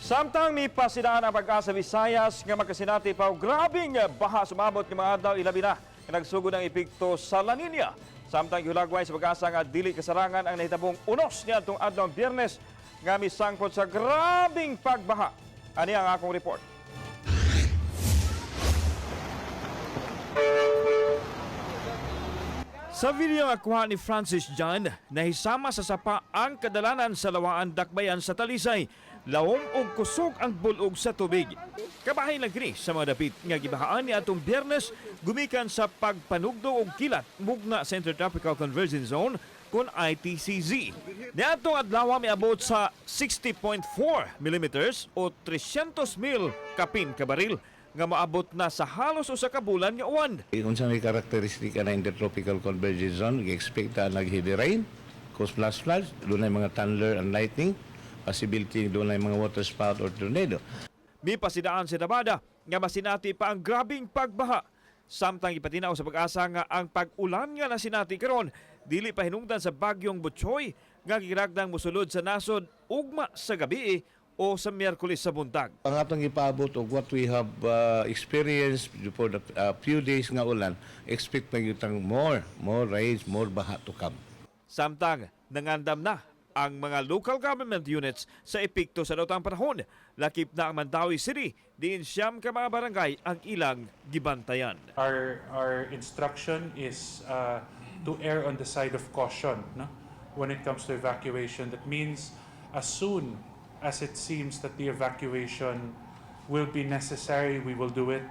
Samtang may pasidaan ang pag-asa Visayas nga makasinati pa grabing baha sumabot ng mga adlaw ilabi na nga nagsugod ng epekto sa La Nina. Samtang gihulagway sa pag-asa nga dili kasarangan ang nahitabong unos niadtong adlaw Biyernes nga misangpot sa grabing pagbaha. Ani ang akong report. Sa video nga kuha ni Francis John, nahisama sa sapa ang kadalanan sa lawaan dakbayan sa Talisay. Lawom og kusog ang bulog sa tubig. Kabahay lang kini sa mga dapit nga gibahaan ni atong Biyernes gumikan sa pagpanugdo og kilat mugna sa Intertropical Convergence Zone kon ITCZ. Niadtong adlaw miabot sa 60.4 mm o 300 mil kapin ka baril nga maabot na sa halos usa ka bulan nga uwan. Unsa may karakteristika na Intertropical Convergence Zone, gi-expect na nag-heavy rain, cause flash floods, doon ay mga thunder and lightning, possibility doon ay mga water spout or tornado. May pasidaan sa Nevada nga masinati pa ang grabing pagbaha. Samtang ipatinaw sa pag-asa nga ang pag-ulan nga nasinati karon dili pa hinungdan sa bagyong Butchoy nga gigiragdang mosulod sa nasod ugma sa gabi o sa Miyerkules sa buntag. Ang atong ipaabot og what we have experienced for the few days nga ulan, expect na yutang more rains, more baha to come. Samtang nangandam na ang mga local government units sa epekto sa daotang panahon. Lakip na ang Mandawi City, diin siyam ka mga barangay ang ilang gibantayan. Our instruction is to err on the side of caution, no? When it comes to evacuation. That means as soon as it seems that the evacuation will be necessary, we will do it.